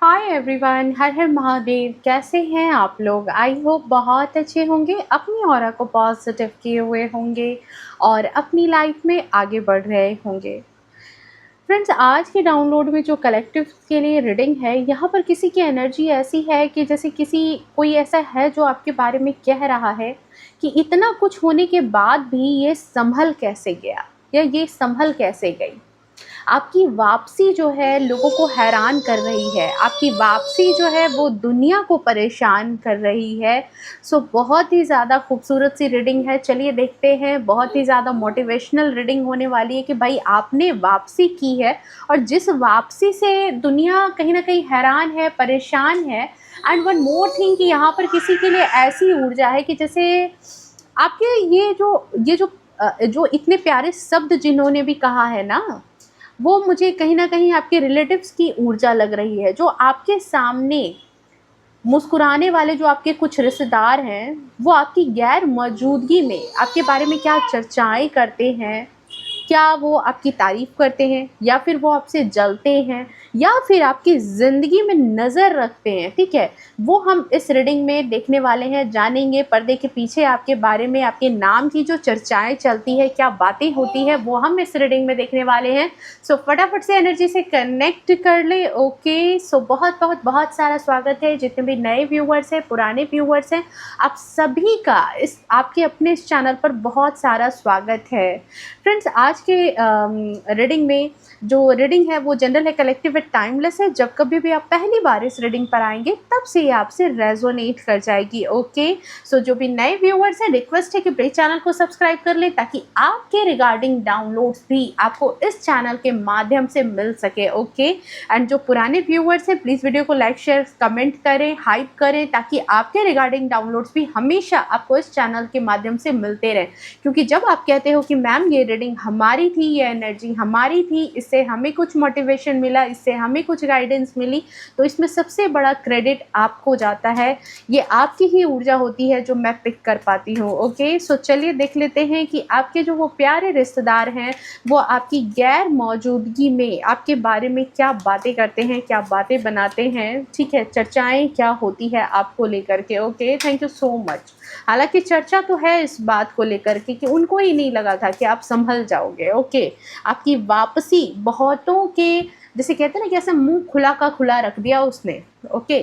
Hi everyone, हर हर महादेव। कैसे हैं आप लोग? आई होप बहुत अच्छे होंगे, अपनी ऑरा को पॉजिटिव किए हुए होंगे और अपनी लाइफ में आगे बढ़ रहे होंगे। फ्रेंड्स, आज के डाउनलोड में जो कलेक्टिव के लिए रीडिंग है, यहाँ पर किसी की एनर्जी ऐसी है कि जैसे कोई ऐसा है जो आपके बारे में कह रहा है कि इतना कुछ होने के बाद भी ये संभल कैसे गया या ये संभल कैसे गई। आपकी वापसी जो है लोगों को हैरान कर रही है, आपकी वापसी जो है वो दुनिया को परेशान कर रही है। सो बहुत ही ज़्यादा खूबसूरत सी रीडिंग है। चलिए देखते हैं। बहुत ही ज़्यादा मोटिवेशनल रीडिंग होने वाली है कि भाई आपने वापसी की है और जिस वापसी से दुनिया कहीं ना कहीं हैरान है, परेशान है। एंड वन मोर थिंग कि यहाँ पर किसी के लिए ऐसी ऊर्जा है कि जैसे आपके जो इतने प्यारे शब्द जिन्होंने भी कहा है ना, वो मुझे कहीं न कहीं आपके रिलेटिव्स की ऊर्जा लग रही है, जो आपके सामने मुस्कुराने वाले जो आपके कुछ रिश्तेदार हैं, वो आपकी गैर मौजूदगी में आपके बारे में क्या चर्चाएँ करते हैं, क्या वो आपकी तारीफ़ करते हैं या फिर वो आपसे जलते हैं या फिर आपकी ज़िंदगी में नज़र रखते हैं, ठीक है? वो हम इस रीडिंग में देखने वाले हैं, जानेंगे। पर्दे के पीछे आपके बारे में, आपके नाम की जो चर्चाएँ चलती हैं, क्या बातें होती हैं, वो हम इस रीडिंग में देखने वाले हैं। सो फटाफट से एनर्जी से कनेक्ट कर लें। ओके, सो बहुत सारा स्वागत है जितने भी नए व्यूअर्स हैं, पुराने व्यूअर्स हैं, आप सभी का इस आपके अपने इस चैनल पर बहुत सारा स्वागत है। फ्रेंड्स, आज के रीडिंग में जो रीडिंग है वो जनरल है, कलेक्टिव है, टाइमलेस है। जब कभी भी आप पहली बार इस रीडिंग पर आएंगे तब से ये आपसे रेजोनेट कर जाएगी। ओके, सो जो भी नए व्यूअर्स हैं, रिक्वेस्ट है कि प्लीज चैनल को सब्सक्राइब कर लें ताकि आपके रिगार्डिंग डाउनलोड्स भी आपको इस चैनल के माध्यम से मिल सके। ओके, एंड जो पुराने व्यूअर्स हैं, प्लीज़ वीडियो को लाइक, शेयर, कमेंट करें, हाइप करें ताकि आपके रिगार्डिंग डाउनलोड्स भी हमेशा आपको इस चैनल के माध्यम से मिलते रहें। क्योंकि जब आप कहते हो कि मैम ये रीडिंग हमारी थी, ये एनर्जी हमारी थी, इससे हमें कुछ मोटिवेशन मिला, इससे हमें कुछ गाइडेंस मिली, तो इसमें सबसे बड़ा क्रेडिट आपको जाता है। ये आपकी ही ऊर्जा होती है जो मैं पिक कर पाती हूँ। ओके, सो चलिए देख लेते हैं कि आपके जो वो प्यारे रिश्तेदार हैं वो आपकी गैर मौजूदगी में आपके बारे में क्या बातें करते हैं, क्या बातें बनाते हैं, ठीक है? चर्चाएँ क्या होती है आपको लेकर के। Okay, thank you so much. हालाँकि चर्चा तो है इस बात को लेकर के कि उनको ही नहीं लगा था कि आप सँभल जाओगे। ओके, आपकी वापसी बहुतों के जैसे कहते हैं ना कि ऐसा मुँह खुला का खुला रख दिया उसने। Okay,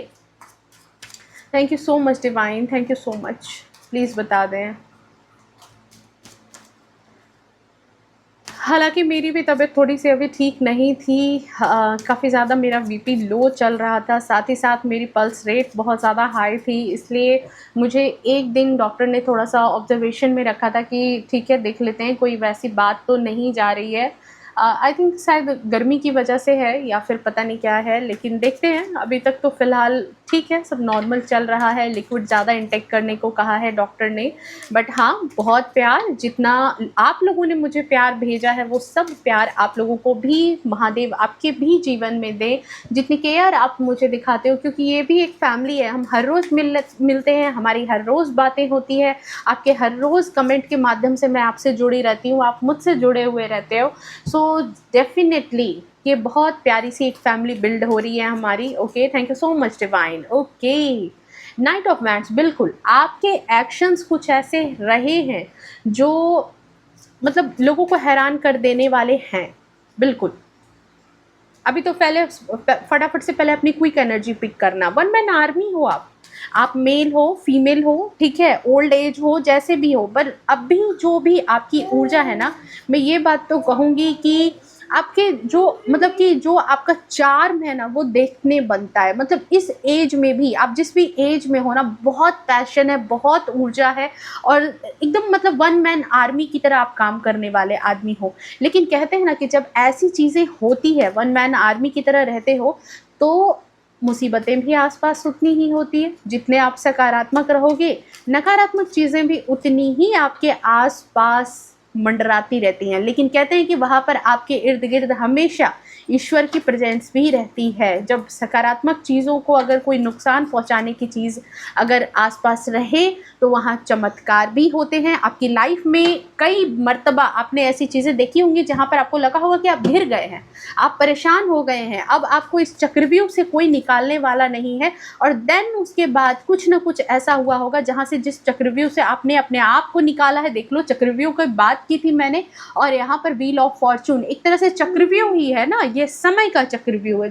thank you so much divine, thank you so much. Please बता दें। हालाँकि मेरी भी तबीयत थोड़ी-सी अभी ठीक नहीं थी। काफ़ी ज़्यादा मेरा बीपी लो चल रहा था, साथ ही साथ मेरी पल्स रेट बहुत ज़्यादा हाई थी, इसलिए मुझे एक दिन डॉक्टर ने थोड़ा-सा ऑब्ज़र्वेशन में रखा था कि ठीक है, देख लेते हैं, कोई वैसी बात तो नहीं जा रही है। आई थिंक शायद गर्मी की वजह से है या फिर पता नहीं क्या है, लेकिन देखते हैं। अभी तक तो फ़िलहाल ठीक है, सब नॉर्मल चल रहा है। लिक्विड ज़्यादा इंटेक करने को कहा है डॉक्टर ने। बट हाँ, बहुत प्यार, जितना आप लोगों ने मुझे प्यार भेजा है वो सब प्यार आप लोगों को भी महादेव आपके भी जीवन में दें। जितनी केयर आप मुझे दिखाते हो, क्योंकि ये भी एक फैमिली है। हम हर रोज़ मिलते हैं, हमारी हर रोज़ बातें होती है, आपके हर रोज़ कमेंट के माध्यम से मैं आपसे जुड़ी रहती हूँ, आप मुझसे जुड़े हुए रहते हो। सो डेफिनेटली ये बहुत प्यारी सी एक फैमिली बिल्ड हो रही है हमारी। Okay, thank you so much divine. Okay, night of wands, बिल्कुल आपके एक्शंस कुछ ऐसे रहे हैं जो मतलब लोगों को हैरान कर देने वाले हैं। बिल्कुल, अभी तो पहले फटाफट से पहले अपनी क्विक एनर्जी पिक करना। वन मैन आर्मी हो आप मेल हो, फीमेल हो, ठीक है, ओल्ड एज हो, जैसे भी हो, पर अभी जो भी आपकी ऊर्जा है ना, मैं ये बात तो कहूँगी कि आपके जो मतलब कि जो आपका चार्म है ना वो देखने बनता है। मतलब इस एज में भी, आप जिस भी एज में हो ना, बहुत पैशन है, बहुत ऊर्जा है और एकदम मतलब वन मैन आर्मी की तरह आप काम करने वाले आदमी हो। लेकिन कहते हैं ना कि जब ऐसी चीज़ें होती है, वन मैन आर्मी की तरह रहते हो, तो मुसीबतें भी आसपास उतनी ही होती है। जितने आप सकारात्मक रहोगे, नकारात्मक चीज़ें भी उतनी ही आपके आसपास मंडराती रहती हैं। लेकिन कहते हैं कि वहाँ पर आपके इर्द गिर्द हमेशा ईश्वर की प्रेजेंस भी रहती है। जब सकारात्मक चीज़ों को अगर कोई नुकसान पहुंचाने की चीज़ अगर आसपास रहे तो वहाँ चमत्कार भी होते हैं। आपकी लाइफ में कई मर्तबा आपने ऐसी चीज़ें देखी होंगी जहाँ पर आपको लगा होगा कि आप घिर गए हैं, आप परेशान हो गए हैं, अब आपको इस चक्रव्यूह से कोई निकालने वाला नहीं है, और देन उसके बाद कुछ ना कुछ ऐसा हुआ होगा जहाँ से जिस चक्रव्यूह से आपने अपने आप को निकाला है। देख लो, चक्रव्यूह की बात की थी मैंने, और यहाँ पर व्हील ऑफ फॉर्चून एक तरह से चक्रव्यूह ही है ना, ये समय का चक्रव्यूह है।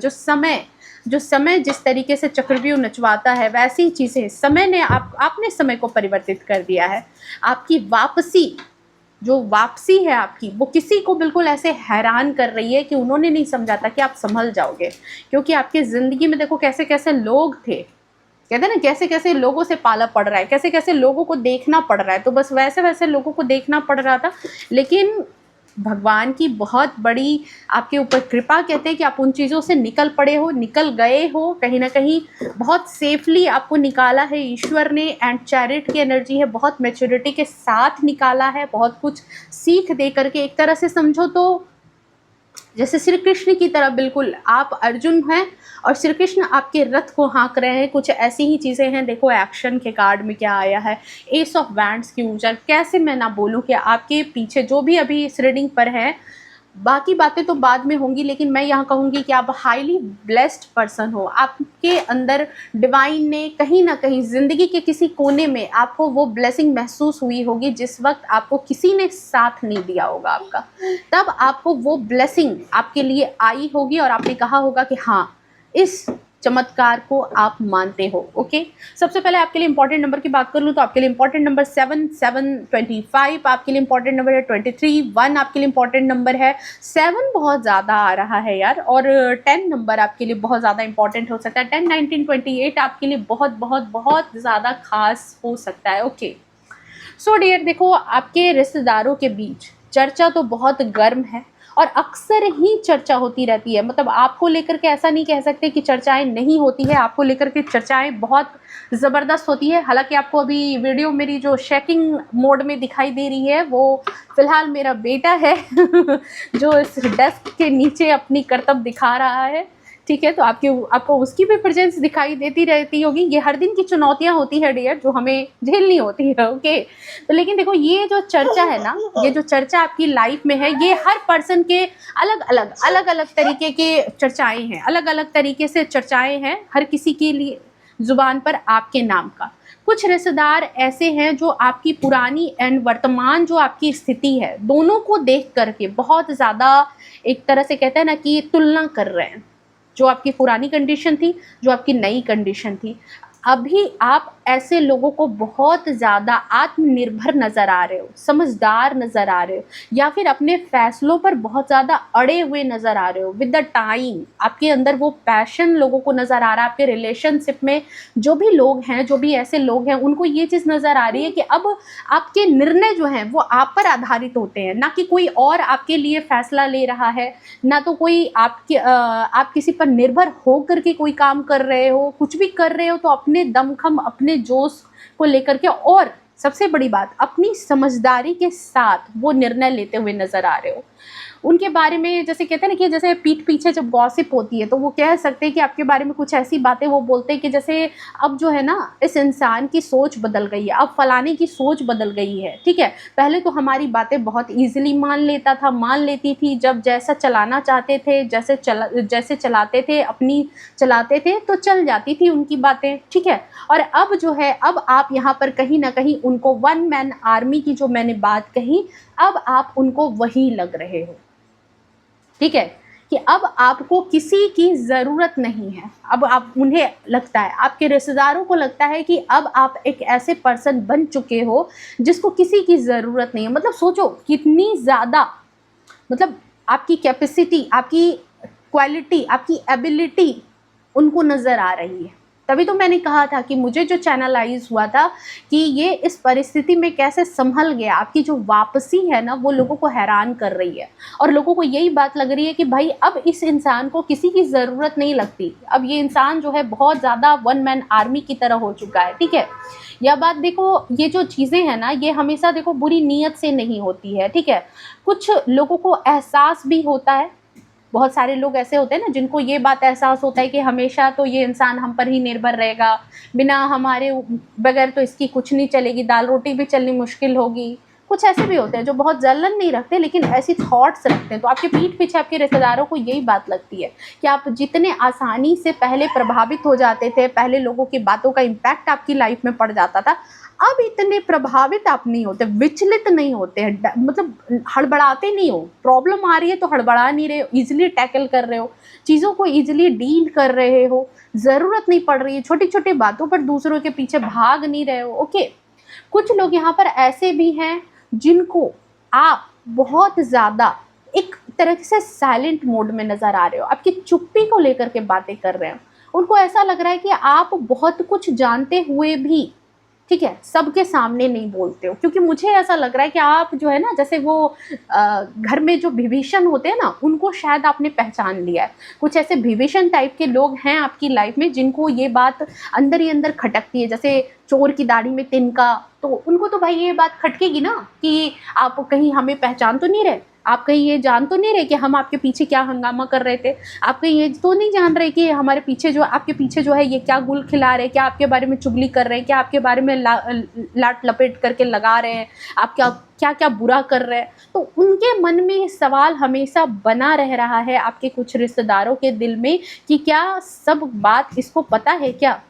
जो समय जिस तरीके से चक्रव्यूह नचवाता है, वैसी चीज़ें समय ने आपने समय को परिवर्तित कर दिया है। आपकी जो वापसी है आपकी, वो किसी को बिल्कुल ऐसे हैरान कर रही है कि उन्होंने नहीं समझा था कि आप संभल जाओगे, क्योंकि आपकी ज़िंदगी में देखो कैसे कैसे लोग थे, कहते हैं ना, कैसे कैसे लोगों से पाला पड़ रहा है, कैसे कैसे लोगों को देखना पड़ रहा है, तो बस वैसे वैसे लोगों को देखना पड़ रहा था। लेकिन भगवान की बहुत बड़ी आपके ऊपर कृपा, कहते हैं कि आप उन चीज़ों से निकल पड़े हो, निकल गए हो, कहीं ना कहीं बहुत सेफली आपको निकाला है ईश्वर ने। एंड चैरिट की एनर्जी है, बहुत मैच्योरिटी के साथ निकाला है, बहुत कुछ सीख दे करके। एक तरह से समझो तो जैसे श्री कृष्ण की तरह बिल्कुल आप अर्जुन हैं और श्री कृष्ण आपके रथ को हाँक रहे हैं, कुछ ऐसी ही चीज़ें हैं। देखो एक्शन के कार्ड में क्या आया है, एस ऑफ वैंड्स की ऊर्जा। कैसे मैं ना बोलूँ कि आपके पीछे जो भी अभी इस रीडिंग पर है, बाकी बातें तो बाद में होंगी, लेकिन मैं यहाँ कहूँगी कि आप हाईली ब्लेस्ड पर्सन हो। आपके अंदर डिवाइन ने कहीं ना कहीं ज़िंदगी के किसी कोने में आपको वो ब्लेसिंग महसूस हुई होगी जिस वक्त आपको किसी ने साथ नहीं दिया होगा आपका, तब आपको वो ब्लेसिंग आपके लिए आई होगी और आपने कहा होगा कि हाँ, इस चमत्कार को आप मानते हो। ओके, सबसे पहले आपके लिए इंपॉर्टेंट नंबर की बात कर लूँ तो आपके लिए इंपॉर्टेंट नंबर 7, 7, 25 आपके लिए इंपॉर्टेंट नंबर है, 23, 1 आपके लिए इंपॉर्टेंट नंबर है, 7 बहुत ज़्यादा आ रहा है यार, और 10 नंबर आपके लिए बहुत ज़्यादा इंपॉर्टेंट हो सकता है। 10, 19, 28 आपके लिए बहुत बहुत बहुत ज़्यादा खास हो सकता है। ओके, सो डियर, देखो आपके रिश्तेदारों के बीच चर्चा तो बहुत गर्म है और अक्सर ही चर्चा होती रहती है। मतलब आपको लेकर के ऐसा नहीं कह सकते कि चर्चाएं नहीं होती है, आपको लेकर के चर्चाएं बहुत ज़बरदस्त होती है। हालांकि आपको अभी वीडियो मेरी जो शेकिंग मोड में दिखाई दे रही है वो फ़िलहाल मेरा बेटा है जो इस डेस्क के नीचे अपनी करतब दिखा रहा है। ठीक है, तो आपको उसकी भी प्रेजेंस दिखाई देती रहती होगी। ये हर दिन की चुनौतियां होती है डियर, जो हमें झेलनी होती है। ओके, तो लेकिन देखो ये जो चर्चा है ना, ये जो चर्चा आपकी लाइफ में है, ये हर पर्सन के अलग अलग तरीके के चर्चाएं हैं, अलग अलग तरीके से चर्चाएं हैं हर किसी के लिए जुबान पर आपके नाम का। कुछ रिश्तेदार ऐसे हैं जो आपकी पुरानी एंड वर्तमान जो आपकी स्थिति है, दोनों को देख करके बहुत ज़्यादा एक तरह से कहते हैं ना कि तुलना कर रहे हैं। जो आपकी पुरानी कंडीशन थी, जो आपकी नई कंडीशन थी, अभी आप ऐसे लोगों को बहुत ज़्यादा आत्मनिर्भर नज़र आ रहे हो, समझदार नज़र आ रहे हो, या फिर अपने फैसलों पर बहुत ज़्यादा अड़े हुए नज़र आ रहे हो। विद द टाइम आपके अंदर वो पैशन लोगों को नज़र आ रहा है। आपके रिलेशनशिप में जो भी लोग हैं, जो भी ऐसे लोग हैं, उनको ये चीज़ नज़र आ रही है कि अब आपके निर्णय जो हैं वो आप पर आधारित होते हैं, ना कि कोई और आपके लिए फैसला ले रहा है, ना तो कोई आप किसी पर निर्भर हो करके कोई काम कर रहे हो। कुछ भी कर रहे हो तो अपने दमखम, अपने जोश को लेकर के, और सबसे बड़ी बात अपनी समझदारी के साथ वो निर्णय लेते हुए नजर आ रहे हो। उनके बारे में जैसे कहते हैं ना कि जैसे पीठ पीछे जब गॉसिप होती है तो वो कह सकते हैं कि आपके बारे में कुछ ऐसी बातें वो बोलते हैं कि जैसे अब जो है ना, इस इंसान की सोच बदल गई है, अब फलाने की सोच बदल गई है। ठीक है, पहले तो हमारी बातें बहुत ईजिली मान लेती थी, जब जैसा चलाना चाहते थे, जैसे चलाते थे, अपनी चलाते थे तो चल जाती थी उनकी बातें। ठीक है, और अब जो है, अब आप यहाँ पर कहीं ना कहीं उनको वन मैन आर्मी की जो मैंने बात कही, अब आप उनको वही लग रहे हो। ठीक है, कि अब आपको किसी की ज़रूरत नहीं है। अब आप उन्हें लगता है, आपके रिश्तेदारों को लगता है कि अब आप एक ऐसे पर्सन बन चुके हो जिसको किसी की ज़रूरत नहीं है। मतलब सोचो कितनी ज़्यादा, मतलब आपकी कैपेसिटी, आपकी क्वालिटी, आपकी एबिलिटी उनको नज़र आ रही है। तभी तो मैंने कहा था कि मुझे जो चैनलाइज हुआ था कि ये इस परिस्थिति में कैसे संभल गया। आपकी जो वापसी है ना, वो लोगों को हैरान कर रही है, और लोगों को यही बात लग रही है कि भाई अब इस इंसान को किसी की ज़रूरत नहीं लगती। अब ये इंसान जो है बहुत ज़्यादा वन मैन आर्मी की तरह हो चुका है। ठीक है, यह बात देखो, ये जो चीज़ें हैं ना, ये हमेशा देखो बुरी नीयत से नहीं होती है। ठीक है, कुछ लोगों को एहसास भी होता है बहुत सारे लोग ऐसे होते हैं ना जिनको ये बात एहसास होता है कि हमेशा तो ये इंसान हम पर ही निर्भर रहेगा, बिना हमारे बगैर तो इसकी कुछ नहीं चलेगी, दाल रोटी भी चलनी मुश्किल होगी। कुछ ऐसे भी होते हैं जो बहुत जलन नहीं रखते लेकिन ऐसी थॉट्स रखते हैं, तो आपके पीठ पीछे आपके रिश्तेदारों को यही बात लगती है कि आप जितने आसानी से पहले प्रभावित हो जाते थे, पहले लोगों की बातों का इम्पैक्ट आपकी लाइफ में पड़ जाता था, अब इतने प्रभावित आप नहीं होते, विचलित नहीं होते हैं, मतलब हड़बड़ाते नहीं हो। प्रॉब्लम आ रही है तो हड़बड़ा नहीं रहे हो, ईजिली टैकल कर रहे हो, चीज़ों को ईजिली डील कर रहे हो, ज़रूरत नहीं पड़ रही है, छोटी छोटी बातों पर दूसरों के पीछे भाग नहीं रहे हो। ओके, कुछ लोग यहाँ पर ऐसे भी हैं जिनको आप बहुत ज़्यादा एक तरह से साइलेंट मोड में नज़र आ रहे हो, आपकी चुप्पी को लेकर के बातें कर रहे हो। उनको ऐसा लग रहा है कि आप बहुत कुछ जानते हुए भी, ठीक है, सबके सामने नहीं बोलते हो, क्योंकि मुझे ऐसा लग रहा है कि आप जो है ना, जैसे वो घर में जो विभीषण होते हैं ना, उनको शायद आपने पहचान लिया है। कुछ ऐसे विभीषण टाइप के लोग हैं आपकी लाइफ में जिनको ये बात अंदर ही अंदर खटकती है, जैसे चोर की दाढ़ी में तिनका, तो उनको तो भाई ये बात खटकेगी ना कि आप कहीं हमें पहचान तो नहीं रहे, आप कहीं ये जान तो नहीं रहे कि हम आपके पीछे क्या हंगामा कर रहे थे, आप कहीं ये तो नहीं जान रहे कि हमारे पीछे जो आपके पीछे जो है ये क्या गुल खिला रहे हैं, क्या आपके बारे में चुगली कर रहे हैं, क्या आपके बारे में लाट लपेट करके लगा रहे हैं, आप क्या क्या क्या बुरा कर रहे हैं। तो उनके मन में ये सवाल हमेशा बना रह रहा है आपके कुछ रिश्तेदारों के दिल में कि क्या सब बात इसको पता है क्या,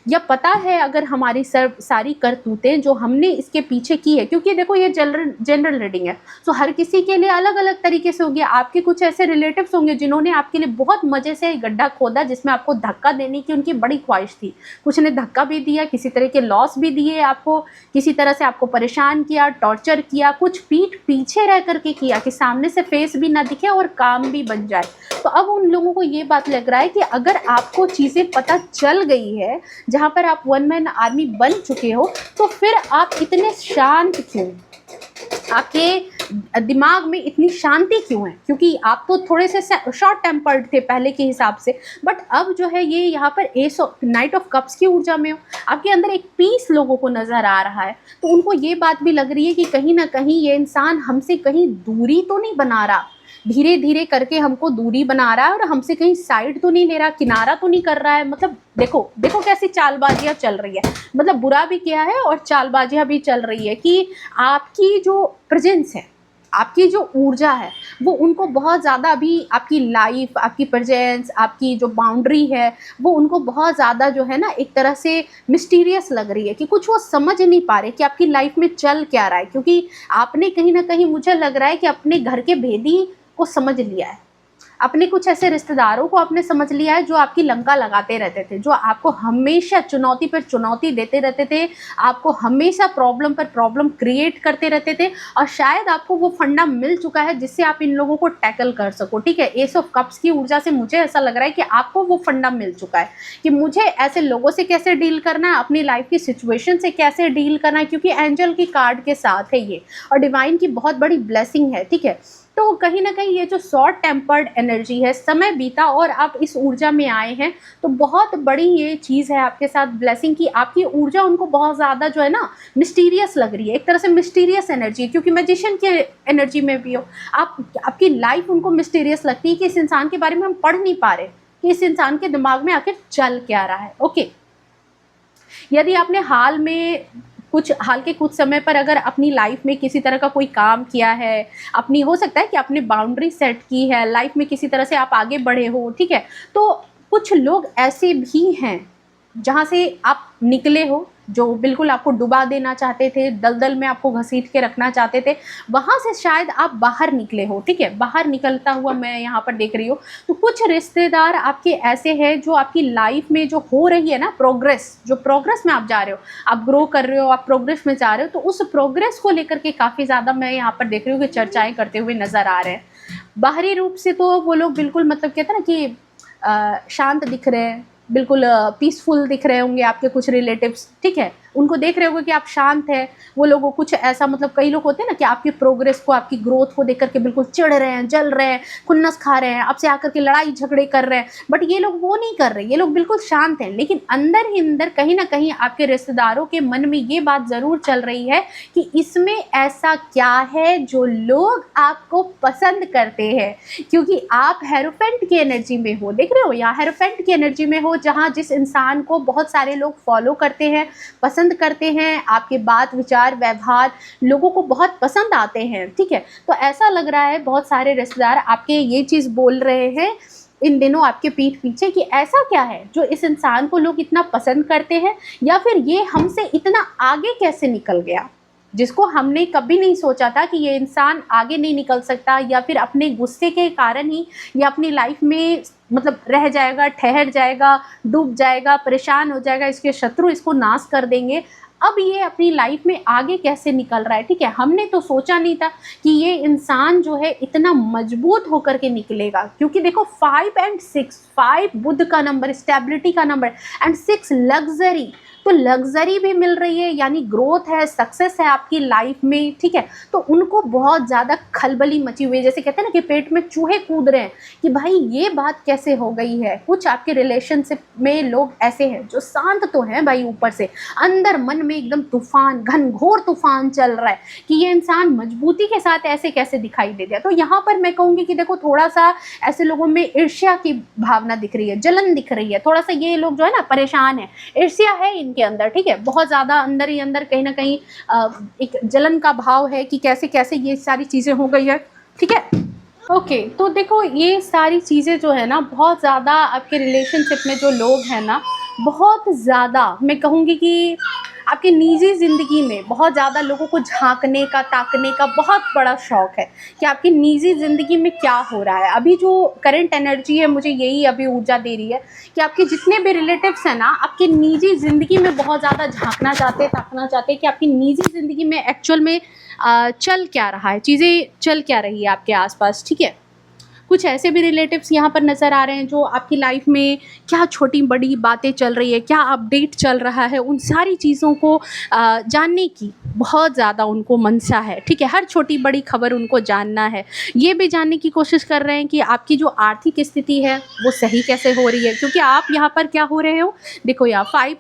या पता है अगर हमारी सारी करतूतें जो हमने इसके पीछे की है, क्योंकि देखो ये जनरल रीडिंग है, तो हर किसी के लिए अलग अलग तरीके से होगी। आपके कुछ ऐसे रिलेटिव्स होंगे जिन्होंने आपके लिए बहुत मज़े से गड्ढा खोदा जिसमें आपको धक्का देने की उनकी बड़ी ख्वाहिश थी, कुछ ने धक्का भी दिया, किसी तरह के लॉस भी दिए आपको, किसी तरह से आपको परेशान किया, टॉर्चर किया, कुछ पीठ पीछे रह करके किया कि सामने से फेस भी ना दिखे और काम भी बन जाए। तो अब उन लोगों को ये बात लग रहा है कि अगर आपको चीज़ें पता चल गई है, जहाँ पर आप वन मैन आर्मी बन चुके हो, तो फिर आप इतने शांत क्यों, आपके दिमाग में इतनी शांति क्यों है? क्योंकि आप तो थोड़े से शॉर्ट टेम्पर्ड थे पहले के हिसाब से, बट अब जो है ये यहाँ पर नाइट ऑफ कप्स की ऊर्जा में हो, आपके अंदर एक पीस लोगों को नज़र आ रहा है। तो उनको ये बात भी लग रही है कि कहीं ना कहीं ये इंसान हमसे कहीं दूरी तो नहीं बना रहा, धीरे धीरे करके हमको दूरी बना रहा है और हमसे कहीं साइड तो नहीं ले रहा, किनारा तो नहीं कर रहा है। मतलब देखो देखो कैसी चालबाजियां चल रही है, मतलब बुरा भी किया है और चालबाजियां भी चल रही है कि आपकी जो प्रेजेंस है, आपकी जो ऊर्जा है, वो उनको बहुत ज़्यादा अभी आपकी लाइफ, आपकी प्रेजेंस, आपकी जो बाउंड्री है, वो उनको बहुत ज़्यादा जो है ना एक तरह से मिस्टीरियस लग रही है कि कुछ वो समझ नहीं पा रहे कि आपकी लाइफ में चल क्या रहा है, क्योंकि आपने कहीं ना कहीं, मुझे लग रहा है कि अपने घर के भेदी को समझ लिया है, अपने कुछ ऐसे रिश्तेदारों को आपने समझ लिया है जो आपकी लंका लगाते रहते थे, जो आपको हमेशा चुनौती पर चुनौती देते रहते थे, आपको हमेशा प्रॉब्लम पर प्रॉब्लम क्रिएट करते रहते थे, और शायद आपको वो फंडा मिल चुका है जिससे आप इन लोगों को टैकल कर सको। ठीक है, एस ऑफ कप्स की ऊर्जा से मुझे ऐसा लग रहा है कि आपको वो फंडा मिल चुका है कि मुझे ऐसे लोगों से कैसे डील करना है, अपनी लाइफ की सिचुएशन से कैसे डील करना है, क्योंकि एंजल की कार्ड के साथ है ये और डिवाइन की बहुत बड़ी ब्लेसिंग है। ठीक है, तो कहीं ना कहीं ये जो शॉर्ट टेम्पर्ड एनर्जी है, समय बीता और आप इस ऊर्जा में आए हैं, तो बहुत बड़ी ये चीज़ है आपके साथ ब्लेसिंग की। आपकी ऊर्जा उनको बहुत ज़्यादा जो है ना मिस्टीरियस लग रही है, एक तरह से मिस्टीरियस एनर्जी है, क्योंकि मैजिशियन की एनर्जी में भी हो आप, आपकी लाइफ उनको मिस्टीरियस लगती है कि इस इंसान के बारे में हम पढ़ नहीं पा रहे कि इस इंसान के दिमाग में आखिर चल क्या रहा है। ओके, यदि आपने हाल के कुछ समय पर अगर अपनी लाइफ में किसी तरह का कोई काम किया है, अपनी हो सकता है कि आपने बाउंड्री सेट की है लाइफ में, किसी तरह से आप आगे बढ़े हो, ठीक है, तो कुछ लोग ऐसे भी हैं जहाँ से आप निकले हो, जो बिल्कुल आपको डुबा देना चाहते थे, दलदल में आपको घसीट के रखना चाहते थे, वहाँ से शायद आप बाहर निकले हो। ठीक है, बाहर निकलता हुआ मैं यहाँ पर देख रही हूँ। तो कुछ रिश्तेदार आपके ऐसे हैं जो आपकी लाइफ में जो हो रही है ना प्रोग्रेस, जो प्रोग्रेस में आप जा रहे हो, आप ग्रो कर रहे हो, आप प्रोग्रेस में जा रहे हो, तो उस प्रोग्रेस को लेकर के काफ़ी ज़्यादा मैं यहाँ पर देख रही हूँ कि चर्चाएँ करते हुए नज़र आ रहे हैं। बाहरी रूप से तो वो लोग बिल्कुल, मतलब कहते हैं ना कि शांत दिख रहे हैं, बिल्कुल पीसफुल दिख रहे होंगे आपके कुछ रिलेटिव्स। ठीक है, उनको देख रहे होगे कि आप शांत हैं, वो लोगों कुछ ऐसा मतलब कई लोग होते हैं ना कि आपकी प्रोग्रेस को, आपकी ग्रोथ को देख कर के बिल्कुल चिढ़ रहे हैं, जल रहे हैं, खुन्नस खा रहे हैं, आपसे आकर के लड़ाई झगड़े कर रहे हैं, बट ये लोग वो नहीं कर रहे, ये लोग बिल्कुल शांत हैं। लेकिन अंदर ही अंदर कहीं न कहीं आपके रिश्तेदारों के मन में ये बात ज़रूर चल रही है कि इसमें ऐसा क्या है जो लोग आपको पसंद करते हैं, क्योंकि आप हेरोफेंट की एनर्जी में हो, देख रहे हो, या हेरोफेंट की एनर्जी में हो, जहाँ जिस इंसान को बहुत सारे लोग फॉलो करते हैं, पसंद करते हैं, आपके बात विचार व्यवहार लोगों को बहुत पसंद आते हैं, ठीक है। तो ऐसा लग रहा है बहुत सारे रिश्तेदार आपके ये चीज़ बोल रहे हैं इन दिनों आपके पीठ पीछे कि ऐसा क्या है जो इस इंसान को लोग इतना पसंद करते हैं, या फिर ये हमसे इतना आगे कैसे निकल गया, जिसको हमने कभी नहीं सोचा था कि ये इंसान आगे नहीं निकल सकता, या फिर अपने गुस्से के कारण ही ये अपनी लाइफ में मतलब रह जाएगा, ठहर जाएगा, डूब जाएगा, परेशान हो जाएगा, इसके शत्रु इसको नाश कर देंगे। अब ये अपनी लाइफ में आगे कैसे निकल रहा है, ठीक है। हमने तो सोचा नहीं था कि ये इंसान जो है इतना मजबूत होकर के निकलेगा, क्योंकि देखो 5 एंड 6, 5 बुध का नंबर, स्टेबिलिटी का नंबर, एंड 6 लग्जरी, तो लग्जरी भी मिल रही है, यानी ग्रोथ है, सक्सेस है आपकी लाइफ में, ठीक है। तो उनको बहुत ज़्यादा खलबली मची हुई है, जैसे कहते हैं ना कि पेट में चूहे कूद रहे हैं कि भाई ये बात कैसे हो गई है। कुछ आपके रिलेशनशिप में लोग ऐसे हैं जो शांत तो हैं भाई, ऊपर से अंदर मन में एकदम तूफान, घनघोर तूफान चल रहा है कि ये इंसान मजबूती के साथ ऐसे कैसे दिखाई दे दिया। तो यहाँ पर मैं कहूँगी कि देखो थोड़ा सा ऐसे लोगों में ईर्ष्या की भावना दिख रही है, जलन दिख रही है, थोड़ा सा ये लोग जो है ना परेशान है, ईर्ष्या है इनके अंदर, ठीक है, बहुत ज़्यादा अंदर ही अंदर कहीं ना कहीं एक जलन का भाव है कि कैसे कैसे ये सारी चीज़ें हो गई है, ठीक है। ओके, तो देखो ये सारी चीज़ें जो है ना बहुत ज़्यादा आपके रिलेशनशिप में जो लोग हैं ना, बहुत ज़्यादा मैं कहूँगी कि आपकी निजी ज़िंदगी में बहुत ज़्यादा लोगों को झाँकने का, ताकने का बहुत बड़ा शौक़ है कि आपकी निजी ज़िंदगी में क्या हो रहा है। अभी जो करंट एनर्जी है मुझे यही अभी ऊर्जा दे रही है कि आपके जितने भी रिलेटिव्स हैं ना, आपकी निजी ज़िंदगी में बहुत ज़्यादा झाँकना चाहते हैं, ताकना चाहते हैं कि आपकी निजी ज़िंदगी में एक्चुअल में चल क्या रहा है, चीज़ें चल क्या रही है आपके आसपास, ठीक है। कुछ ऐसे भी रिलेटिव्स यहाँ पर नज़र आ रहे हैं जो आपकी लाइफ में क्या छोटी बड़ी बातें चल रही है, क्या अपडेट चल रहा है, उन सारी चीज़ों को जानने की बहुत ज़्यादा उनको मनसा है, ठीक है। हर छोटी बड़ी खबर उनको जानना है। ये भी जानने की कोशिश कर रहे हैं कि आपकी जो आर्थिक स्थिति है वो सही कैसे हो रही है, क्योंकि आप यहाँ पर क्या हो रहे हो, देखो यहाँ 5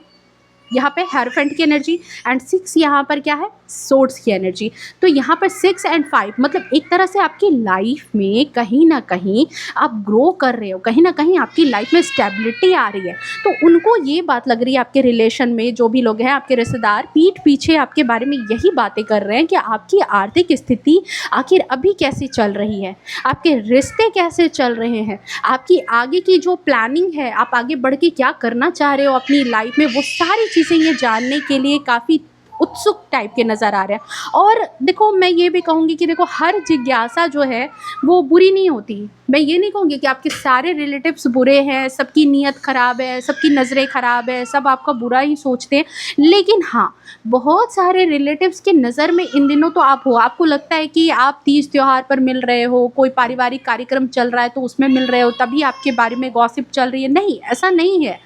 यहाँ पे हेरोफेंट की एनर्जी एंड 6 यहाँ पर क्या है, सोर्ड्स की एनर्जी। तो यहाँ पर 6 एंड 5 मतलब एक तरह से आपकी लाइफ में कहीं ना कहीं आप ग्रो कर रहे हो, कहीं ना कहीं आपकी लाइफ में स्टेबिलिटी आ रही है। तो उनको ये बात लग रही है, आपके रिलेशन में जो भी लोग हैं, आपके रिश्तेदार पीठ पीछे आपके बारे में यही बातें कर रहे हैं कि आपकी आर्थिक स्थिति आखिर अभी कैसी चल रही है, आपके रिश्ते कैसे चल रहे हैं, आपकी आगे की जो प्लानिंग है, आप आगे बढ़ के क्या करना चाह रहे हो अपनी लाइफ में, वो सारी चीज़ें ये जानने के लिए काफ़ी उत्सुक टाइप के नज़र आ रहे हैं। और देखो मैं ये भी कहूँगी कि देखो हर जिज्ञासा जो है वो बुरी नहीं होती। मैं ये नहीं कहूँगी कि आपके सारे रिलेटिव्स बुरे हैं, सबकी नीयत ख़राब है, सबकी नज़रें ख़राब है, सब आपका बुरा ही सोचते हैं। लेकिन हाँ, बहुत सारे रिलेटिव्स की नज़र में इन दिनों तो आप हो, आपको लगता है कि आप तीज त्यौहार पर मिल रहे हो, कोई पारिवारिक कार्यक्रम चल रहा है तो उसमें मिल रहे हो, तभी आपके बारे में गॉसिप चल रही है। नहीं, ऐसा नहीं है।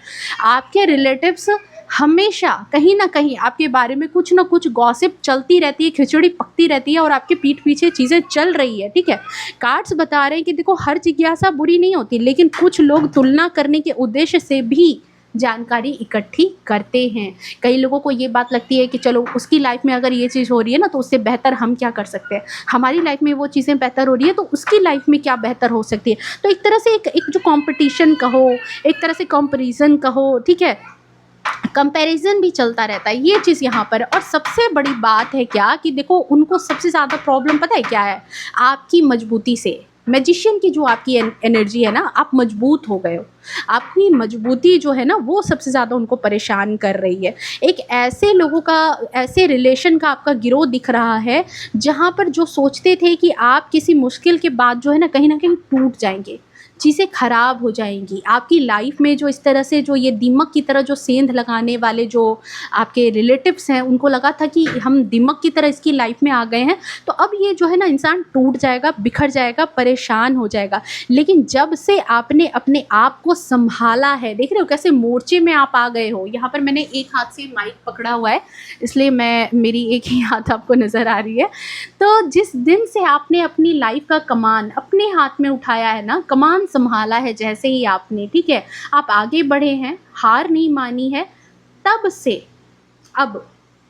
आपके रिलेटिव्स हमेशा कहीं ना कहीं आपके बारे में कुछ ना कुछ गॉसिप चलती रहती है, खिचड़ी पकती रहती है और आपके पीठ पीछे चीज़ें चल रही है, ठीक है। कार्ड्स बता रहे हैं कि देखो हर जिज्ञासा बुरी नहीं होती, लेकिन कुछ लोग तुलना करने के उद्देश्य से भी जानकारी इकट्ठी करते हैं। कई लोगों को ये बात लगती है कि चलो उसकी लाइफ में अगर ये चीज़ हो रही है ना, तो उससे बेहतर हम क्या कर सकते हैं, हमारी लाइफ में वो चीज़ें बेहतर हो रही है तो उसकी लाइफ में क्या बेहतर हो सकती है। तो एक तरह से एक जो कॉम्पिटिशन कहो, एक तरह से कंपैरिजन कहो, ठीक है, कंपैरिजन भी चलता रहता है, ये चीज़ यहाँ पर। और सबसे बड़ी बात है क्या कि देखो उनको सबसे ज़्यादा प्रॉब्लम पता है क्या है, आपकी मजबूती से। मैजिशियन की जो आपकी एनर्जी है ना, आप मजबूत हो गए हो, आपकी मजबूती जो है ना वो सबसे ज़्यादा उनको परेशान कर रही है। एक ऐसे लोगों का, ऐसे रिलेशन का आपका गिरोह दिख रहा है जहाँ पर जो सोचते थे कि आप किसी मुश्किल के बाद जो है ना कहीं टूट जाएंगे, चीज़ें ख़राब हो जाएँगी। आपकी लाइफ़ में जो इस तरह से जो ये दीमक की तरह जो सेंध लगाने वाले जो आपके रिलेटिव्स हैं, उनको लगा था कि हम दीमक की तरह इसकी लाइफ़ में आ गए हैं, तो अब ये जो है ना इंसान टूट जाएगा, बिखर जाएगा, परेशान हो जाएगा। लेकिन जब से आपने अपने आप को सँभाला है, देख रहे हो कैसे मोर्चे में आप आ गए हो। यहाँ पर मैंने एक हाथ से माइक पकड़ा हुआ है, इसलिए मेरी एक ही हाथ आपको नज़र आ रही है। तो जिस दिन से आपने अपनी लाइफ़ का कमान अपने हाथ में उठाया है ना, कमान सँभाला है जैसे ही आपने, ठीक है? आप आगे बढ़े हैं, हार नहीं मानी है, तब से अब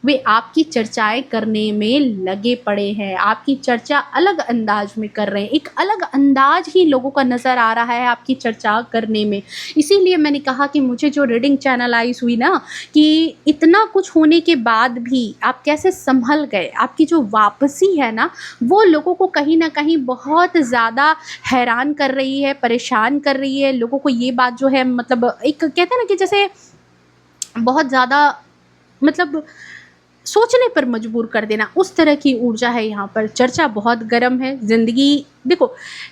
वे आपकी चर्चाएँ करने में लगे पड़े हैं, आपकी चर्चा अलग अंदाज़ में कर रहे हैं, एक अलग अंदाज़ ही लोगों का नज़र आ रहा है आपकी चर्चा करने में। इसीलिए मैंने कहा कि मुझे जो रीडिंग चैनलाइज़ हुई ना, कि इतना कुछ होने के बाद भी आप कैसे सँभल गए, आपकी जो वापसी है ना, वो लोगों को कहीं न कहीं बहुत ज़्यादा हैरान कर रही है, परेशान कर रही है। लोगों को ये बात जो है मतलब एक कहते हैं ना कि जैसे बहुत ज़्यादा मतलब सोचने पर मजबूर कर देना, उस तरह की ऊर्जा है यहाँ पर। चर्चा बहुत गर्म है, ज़िंदगी देखो,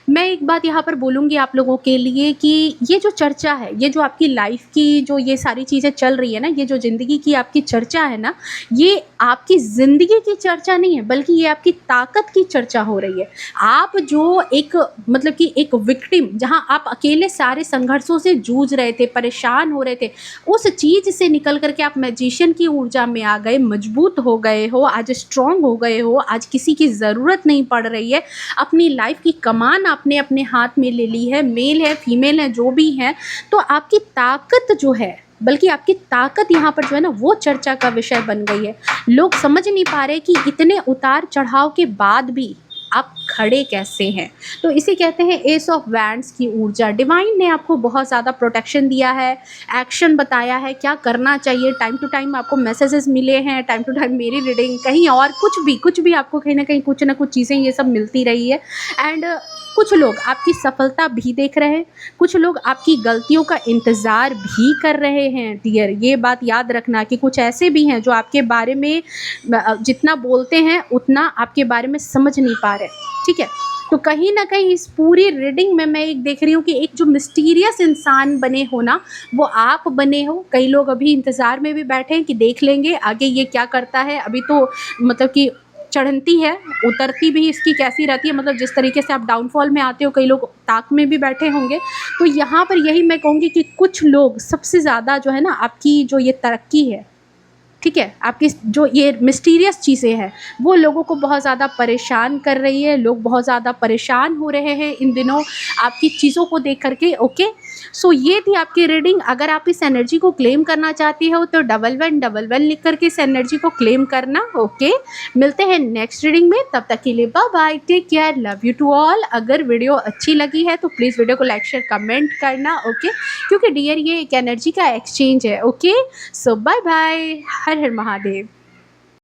मैं एक बात यहाँ पर बोलूँगी आप लोगों के लिए कि ये जो चर्चा है, ये जो आपकी लाइफ़ की जो ये सारी चीज़ें चल रही है ना, ये जो ज़िंदगी की आपकी चर्चा है ना, ये आपकी ज़िंदगी की चर्चा नहीं है, बल्कि ये आपकी ताकत की चर्चा हो रही है। आप जो एक मतलब कि एक विक्टिम, जहाँ आप अकेले सारे संघर्षों से जूझ रहे थे, परेशान हो रहे थे, उस चीज़ से निकल कर के आप मैजिशियन की ऊर्जा में आ गए, मजबूत हो गए हो, आज स्ट्रॉन्ग हो गए हो, आज किसी की ज़रूरत नहीं पड़ रही है। अपनी लाइफ़ की कमान आपने अपने हाथ में ले ली है, मेल है, फीमेल है, जो भी हैं, तो आपकी ताकत जो है, बल्कि आपकी ताकत यहाँ पर जो है ना, वो चर्चा का विषय बन गई है। लोग समझ नहीं पा रहे कि इतने उतार-चढ़ाव के बाद भी आप खड़े कैसे हैं। तो इसे कहते हैं एस ऑफ वैंड्स की ऊर्जा। डिवाइन ने आपको बहुत ज़्यादा प्रोटेक्शन दिया है, एक्शन बताया है, क्या करना चाहिए, टाइम टू टाइम आपको मैसेजेस मिले हैं, टाइम टू टाइम मेरी रीडिंग, कहीं और कुछ भी आपको कहीं न कहीं कुछ न कुछ चीज़ें ये सब मिलती रही है। एंड कुछ लोग आपकी सफलता भी देख रहे हैं, कुछ लोग आपकी गलतियों का इंतज़ार भी कर रहे हैं डियर। ये बात याद रखना कि कुछ ऐसे भी हैं जो आपके बारे में जितना बोलते हैं उतना आपके बारे में समझ नहीं पा रहे, ठीक है? तो कहीं न कहीं इस पूरी रीडिंग में मैं एक देख रही हूँ कि एक जो मिस्टीरियस इंसान बने हो ना, वो आप बने हो। कई लोग अभी इंतज़ार में भी बैठे हैं कि देख लेंगे आगे ये क्या करता है। अभी तो मतलब कि चढ़ती है, उतरती भी इसकी कैसी रहती है, मतलब जिस तरीके से आप डाउनफॉल में आते हो, कई लोग ताक में भी बैठे होंगे। तो यहाँ पर यही मैं कहूँगी कि कुछ लोग सबसे ज़्यादा जो है ना, आपकी जो ये तरक्की है, ठीक है, आपकी जो ये मिस्टीरियस चीज़ें हैं, वो लोगों को बहुत ज़्यादा परेशान कर रही है। लोग बहुत ज़्यादा परेशान हो रहे हैं इन दिनों आपकी चीज़ों को देख कर के, ओके। सो ये थी आपकी रीडिंग। अगर आप इस एनर्जी को क्लेम करना चाहती हो तो 1111 लिख कर के इस एनर्जी को क्लेम करना, ओके। मिलते हैं नेक्स्ट रीडिंग में, तब तक के लिए bye bye, take care, love you to all. अगर वीडियो अच्छी लगी है तो प्लीज़ वीडियो को लाइक शेयर कमेंट करना, ओके, क्योंकि डियर ये एक एनर्जी का एक्सचेंज है, ओके। सो बाय बाय, हर हर महादेव।